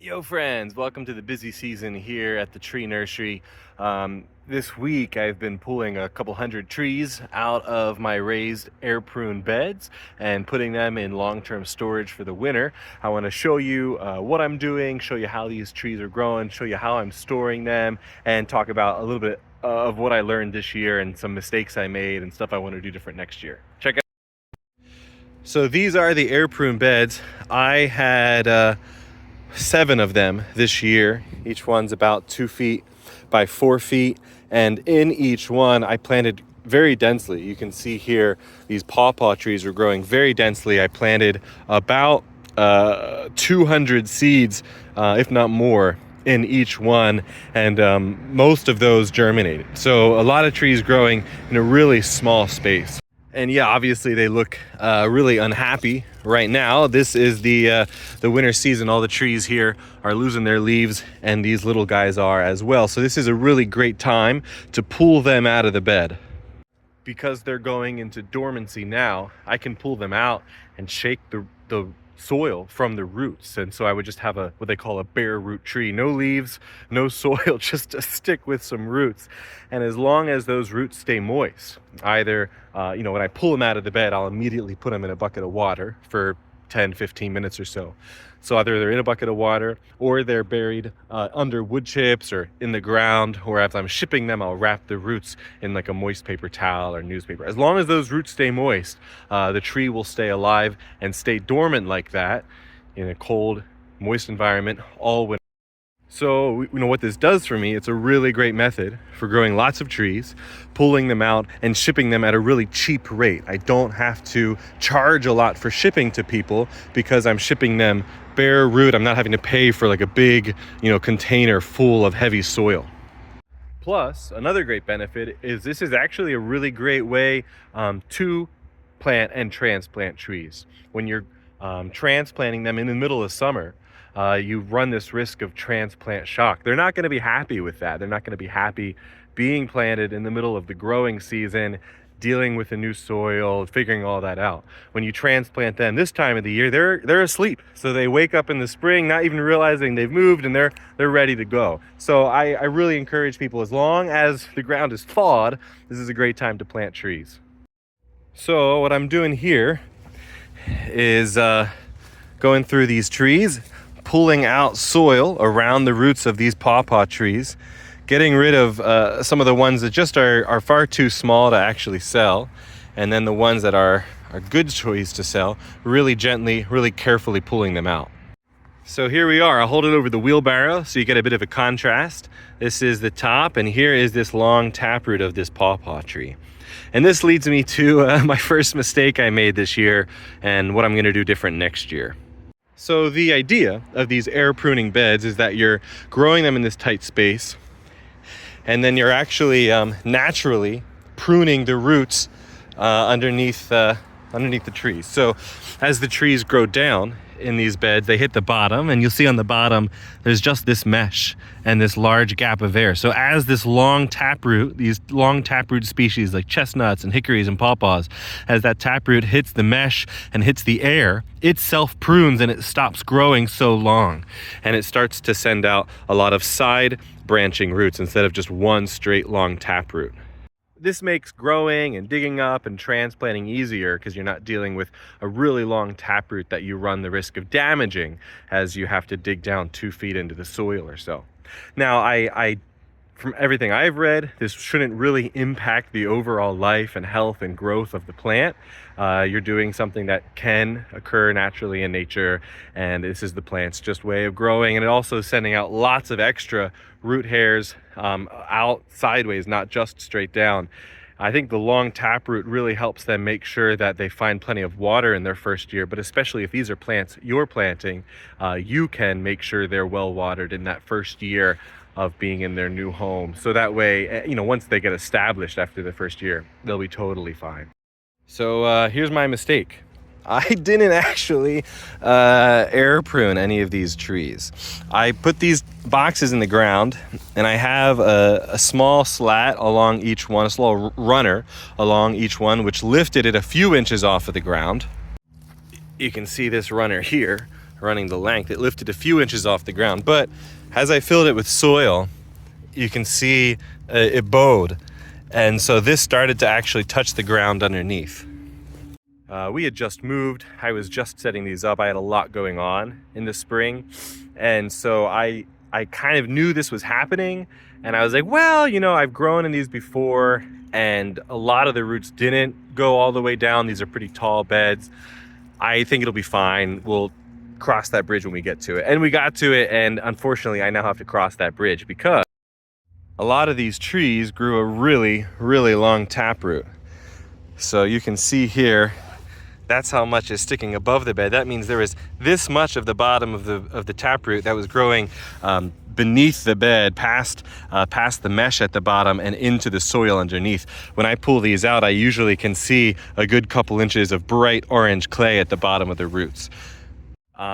Yo friends, welcome to the busy season here at the tree nursery. This week I've been pulling a couple hundred trees out of my raised air prune beds and putting them in long-term storage for the winter. I want to show you what I'm doing, show you how these trees are growing, show you how I'm storing them, and talk about a little bit of what I learned this year and some mistakes I made and stuff I want to do different next year. Check out. So these are the air prune beds. I had 7 of them this year. Each one's about 2 feet by 4 feet, and in each one I planted very densely. You can see here these pawpaw trees are growing very densely. I planted about 200 seeds, if not more, in each one, and most of those germinated. So a lot of trees growing in a really small space. And yeah, obviously they look really unhappy right now. This is the winter season. All the trees here are losing their leaves, and these little guys are as well. So this is a really great time to pull them out of the bed. Because they're going into dormancy now, I can pull them out and shake the soil from the roots. And so I would just have what they call a bare root tree. No leaves, no soil, just a stick with some roots. And as long as those roots stay moist, either when I pull them out of the bed, I'll immediately put them in a bucket of water for 10-15 minutes or so. So either they're in a bucket of water or they're buried under wood chips or in the ground, or as I'm shipping them, I'll wrap the roots in like a moist paper towel or newspaper. As long as those roots stay moist, the tree will stay alive and stay dormant like that in a cold, moist environment all winter. So you know what this does for me, it's a really great method for growing lots of trees, pulling them out and shipping them at a really cheap rate. I don't have to charge a lot for shipping to people because I'm shipping them bare root. I'm not having to pay for like a big, container full of heavy soil. Plus, another great benefit is this is actually a really great way to plant and transplant trees. When you're transplanting them in the middle of summer, you run this risk of transplant shock. They're not going to be happy with that. They're not going to be happy being planted in the middle of the growing season, dealing with the new soil, figuring all that out. When you transplant them this time of the year, they're asleep. So they wake up in the spring, not even realizing they've moved, and they're ready to go. So I really encourage people, as long as the ground is thawed, this is a great time to plant trees. So what I'm doing here is going through these trees, pulling out soil around the roots of these pawpaw trees, getting rid of some of the ones that just are far too small to actually sell, and then the ones that are good choice to sell, really gently, really carefully pulling them out. So here we are. I'll hold it over the wheelbarrow so you get a bit of a contrast. This is the top, and here is this long taproot of this pawpaw tree. And this leads me to my first mistake I made this year and what I'm going to do different next year. So the idea of these air pruning beds is that you're growing them in this tight space, and then you're actually naturally pruning the roots underneath the trees. So as the trees grow down in these beds, they hit the bottom, and you'll see on the bottom there's just this mesh and this large gap of air. So as this long taproot, these long taproot species like chestnuts and hickories and pawpaws, as that taproot hits the mesh and hits the air, it self prunes and it stops growing so long, and it starts to send out a lot of side branching roots instead of just one straight long taproot. This makes growing and digging up and transplanting easier because you're not dealing with a really long taproot that you run the risk of damaging as you have to dig down 2 feet into the soil or so. Now, I from everything I've read, this shouldn't really impact the overall life and health and growth of the plant. You're doing something that can occur naturally in nature, and this is the plant's just way of growing, and it also sending out lots of extra root hairs out sideways, not just straight down. I think the long taproot really helps them make sure that they find plenty of water in their first year, but especially if these are plants you're planting, you can make sure they're well watered in that first year of being in their new home. So that way, once they get established after the first year, they'll be totally fine. So here's my mistake. I didn't actually air prune any of these trees. I put these boxes in the ground, and I have a small slat along each one, a small runner along each one, which lifted it a few inches off of the ground. You can see this runner here running the length. It lifted a few inches off the ground, but as I filled it with soil, you can see it bowed. And so this started to actually touch the ground underneath. We had just moved. I was just setting these up. I had a lot going on in the spring. And so I kind of knew this was happening. And I was like, well, you know, I've grown in these before and a lot of the roots didn't go all the way down. These are pretty tall beds. I think it'll be fine. We'll cross that bridge when we get to it. And we got to it, and unfortunately I now have to cross that bridge because a lot of these trees grew a really, really long taproot. So you can see here, that's how much is sticking above the bed. That means there is this much of the bottom of the taproot that was growing beneath the bed, past the mesh at the bottom and into the soil underneath. When I pull these out, I usually can see a good couple inches of bright orange clay at the bottom of the roots.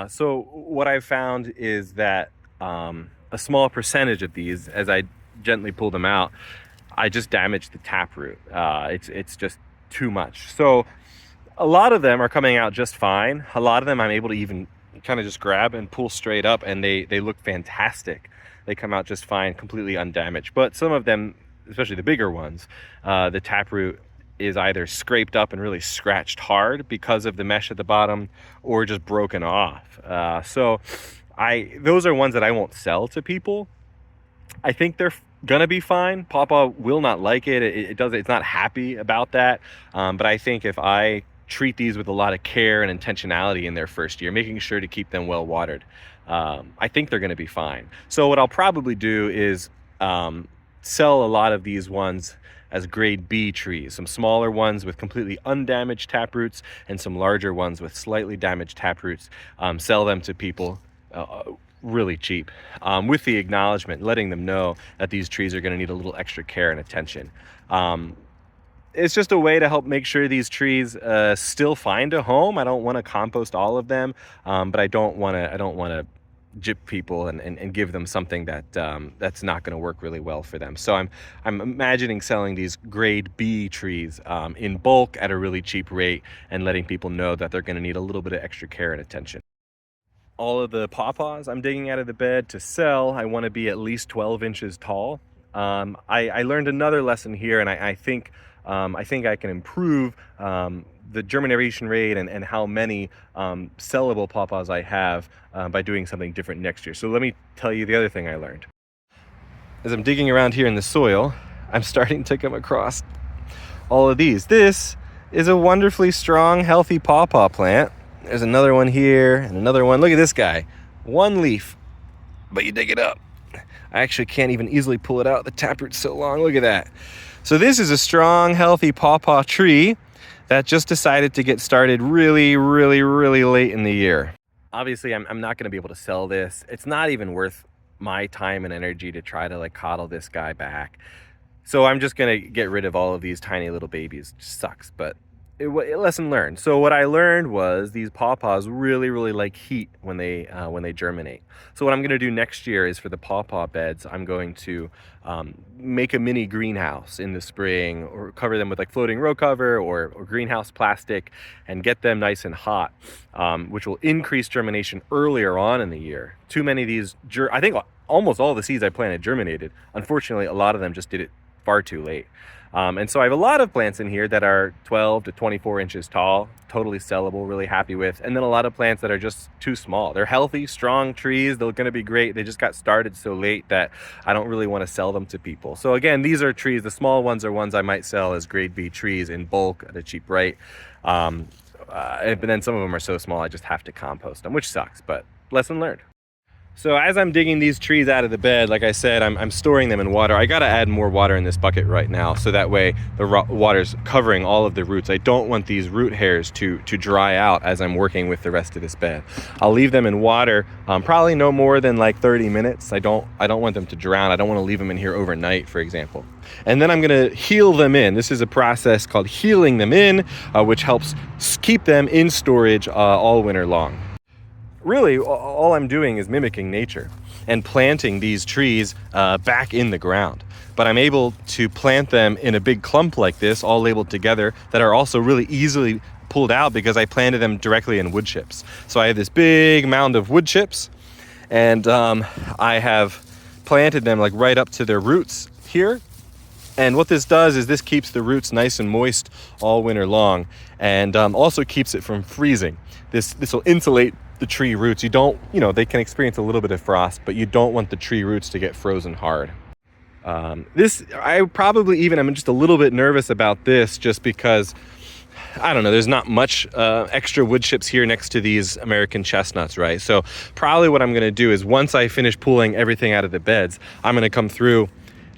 So what I've found is that a small percentage of these, as I gently pull them out, I just damage the taproot. It's just too much. So a lot of them are coming out just fine. A lot of them I'm able to even kind of just grab and pull straight up, and they look fantastic. They come out just fine, completely undamaged. But some of them, especially the bigger ones, the taproot is either scraped up and really scratched hard because of the mesh at the bottom, or just broken off. So those are ones that I won't sell to people. I think they're gonna be fine. Pawpaw will not like it. It's not happy about that. But I think if I treat these with a lot of care and intentionality in their first year, making sure to keep them well watered, I think they're gonna be fine. So what I'll probably do is sell a lot of these ones as grade B trees, some smaller ones with completely undamaged taproots and some larger ones with slightly damaged taproots. Sell them to people really cheap, with the acknowledgement, letting them know that these trees are going to need a little extra care and attention. It's just a way to help make sure these trees still find a home. I don't want to compost all of them, but I don't want to gyp people and give them something that's not going to work really well for them. So I'm imagining selling these grade B trees in bulk at a really cheap rate and letting people know that they're going to need a little bit of extra care and attention. All of the pawpaws I'm digging out of the bed to sell, I want to be at least 12 inches tall. I learned another lesson here, and I think I can improve the germination rate and how many sellable pawpaws I have by doing something different next year. So let me tell you the other thing I learned. As I'm digging around here in the soil, I'm starting to come across all of these. This is a wonderfully strong, healthy pawpaw plant. There's another one here and another one. Look at this guy. One leaf, but you dig it up. I actually can't even easily pull it out. The taproot's so long. Look at that. So this is a strong, healthy pawpaw tree that just decided to get started really, really, really late in the year. Obviously, I'm not going to be able to sell this. It's not even worth my time and energy to try to coddle this guy back. So I'm just going to get rid of all of these tiny little babies. It just sucks, but lesson learned. So what I learned was these pawpaws really, really like heat when they germinate. So what I'm going to do next year is for the pawpaw beds, I'm going to make a mini greenhouse in the spring, or cover them with floating row cover or greenhouse plastic, and get them nice and hot, which will increase germination earlier on in the year. Too many of these, I think almost all the seeds I planted germinated. Unfortunately, a lot of them just did it far too late. And so I have a lot of plants in here that are 12 to 24 inches tall, totally sellable, really happy with. And then a lot of plants that are just too small. They're healthy, strong trees. They're going to be great. They just got started so late that I don't really want to sell them to people. So again, these are trees. The small ones are ones I might sell as grade B trees in bulk at a cheap rate. But then some of them are so small I just have to compost them, which sucks, but lesson learned. So as I'm digging these trees out of the bed, like I said, I'm storing them in water. I got to add more water in this bucket right now, so that way the water's covering all of the roots. I don't want these root hairs to dry out as I'm working with the rest of this bed. I'll leave them in water probably no more than 30 minutes. I don't want them to drown. I don't want to leave them in here overnight, for example. And then I'm going to heel them in. This is a process called healing them in, which helps keep them in storage all winter long. Really, all I'm doing is mimicking nature and planting these trees back in the ground. But I'm able to plant them in a big clump like this, all labeled together, that are also really easily pulled out because I planted them directly in wood chips. So I have this big mound of wood chips, and I have planted them like right up to their roots here. And what this does is this keeps the roots nice and moist all winter long, and also keeps it from freezing. This will insulate the tree roots. You don't, they can experience a little bit of frost, but you don't want the tree roots to get frozen hard. I'm just a little bit nervous about this just because, I don't know, there's not much extra wood chips here next to these American chestnuts, right? So probably what I'm going to do is once I finish pulling everything out of the beds, I'm going to come through,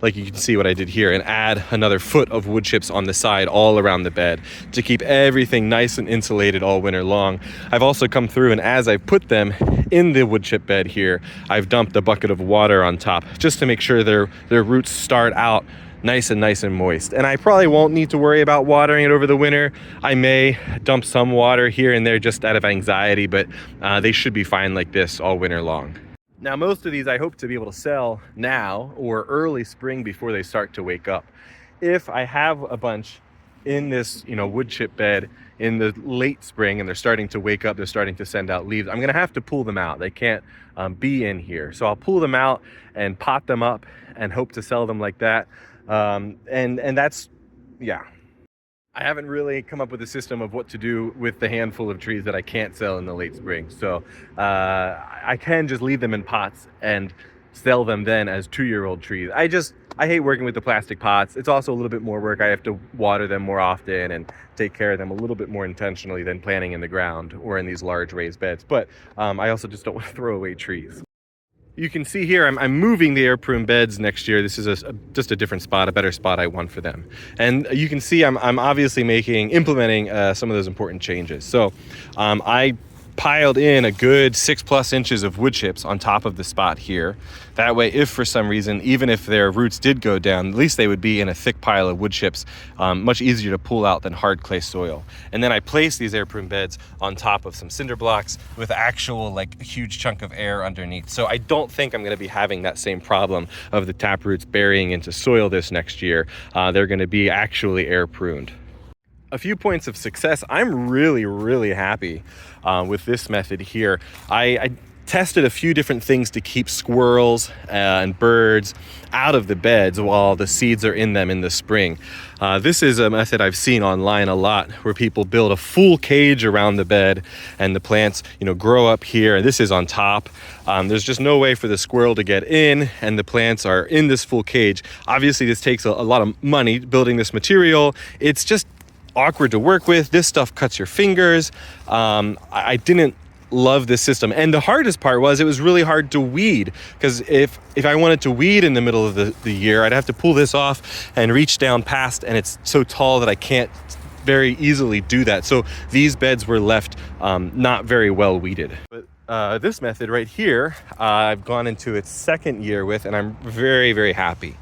like you can see what I did here, and add another foot of wood chips on the side all around the bed to keep everything nice and insulated all winter long. I've also come through, and as I put them in the wood chip bed here, I've dumped a bucket of water on top just to make sure their roots start out nice and moist. And I probably won't need to worry about watering it over the winter. I may dump some water here and there just out of anxiety, but they should be fine like this all winter long. Now, most of these I hope to be able to sell now or early spring before they start to wake up. If I have a bunch in this, wood chip bed in the late spring and they're starting to wake up, they're starting to send out leaves, I'm gonna have to pull them out. They can't be in here. So I'll pull them out and pot them up and hope to sell them like that. And that's, yeah. I haven't really come up with a system of what to do with the handful of trees that I can't sell in the late spring. So I can just leave them in pots and sell them then as 2-year-old trees. I hate working with the plastic pots. It's also a little bit more work. I have to water them more often and take care of them a little bit more intentionally than planting in the ground or in these large raised beds. But I also just don't want to throw away trees. You can see here, I'm moving the air prune beds next year. This is just a different spot, a better spot I want for them. And you can see I'm obviously implementing some of those important changes. So I piled in a good 6+ inches of wood chips on top of the spot here. That way, if for some reason, even if their roots did go down, at least they would be in a thick pile of wood chips, much easier to pull out than hard clay soil. And then I placed these air prune beds on top of some cinder blocks with actual like huge chunk of air underneath. So I don't think I'm gonna be having that same problem of the tap roots burying into soil this next year. They're gonna be actually air pruned. A few points of success. I'm really happy with this method here. I tested a few different things to keep squirrels and birds out of the beds while the seeds are in them in the spring. This is a method I've seen online a lot, where people build a full cage around the bed and the plants, grow up here. This is on top. There's just no way for the squirrel to get in, and the plants are in this full cage. Obviously, this takes a lot of money building this material. It's just awkward to work with. This stuff cuts your fingers. I didn't love this system, and the hardest part was it was really hard to weed, because if I wanted to weed in the middle of the year, I'd have to pull this off and reach down past, and it's so tall that I can't very easily do that. So these beds were left not very well weeded. But this method right here, I've gone into its 2nd year with, and I'm very happy.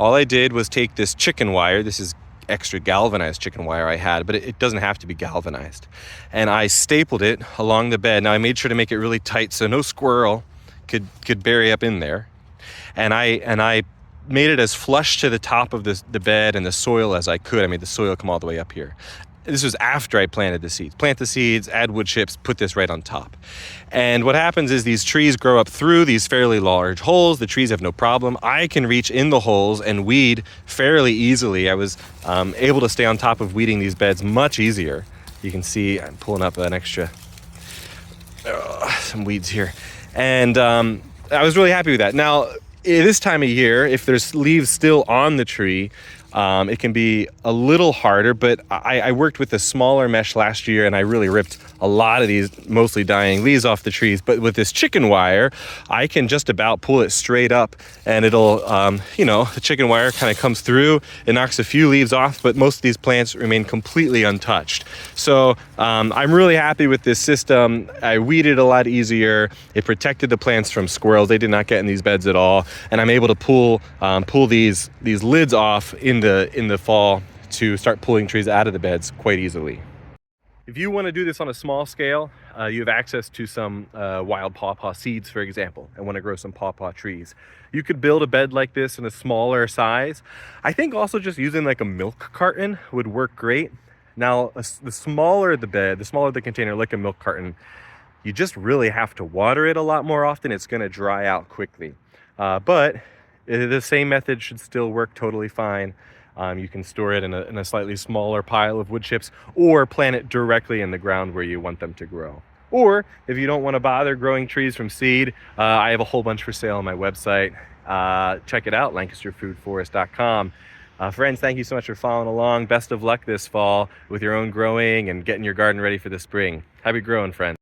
All I did was take this chicken wire. This is extra galvanized chicken wire I had, but it doesn't have to be galvanized. And I stapled it along the bed. Now I made sure to make it really tight so no squirrel could bury up in there. And I made it as flush to the top of the bed and the soil as I could. I made the soil come all the way up here. This was after I planted the seeds. Plant the seeds, add wood chips, put this right on top. And what happens is these trees grow up through these fairly large holes. The trees have no problem. I can reach in the holes and weed fairly easily. I was able to stay on top of weeding these beds much easier. You can see I'm pulling up an extra, some weeds here. And I was really happy with that. Now, this time of year, if there's leaves still on the tree, it can be a little harder, but I worked with a smaller mesh last year, and I really ripped a lot of these mostly dying leaves off the trees. But with this chicken wire, I can just about pull it straight up, and it'll, the chicken wire kind of comes through, it knocks a few leaves off, but most of these plants remain completely untouched. So I'm really happy with this system. I weeded a lot easier. It protected the plants from squirrels. They did not get in these beds at all. And I'm able to pull these lids off in the fall to start pulling trees out of the beds quite easily. If you want to do this on a small scale, you have access to some wild pawpaw seeds, for example, and want to grow some pawpaw trees. You could build a bed like this in a smaller size. I think also just using like a milk carton would work great. Now, the smaller the bed, the smaller the container, like a milk carton, you just really have to water it a lot more often. It's going to dry out quickly. But the same method should still work totally fine. You can store it in a slightly smaller pile of wood chips, or plant it directly in the ground where you want them to grow. Or if you don't want to bother growing trees from seed, I have a whole bunch for sale on my website. Check it out, lancasterfoodforest.com. Friends, thank you so much for following along. Best of luck this fall with your own growing and getting your garden ready for the spring. Happy growing, friends.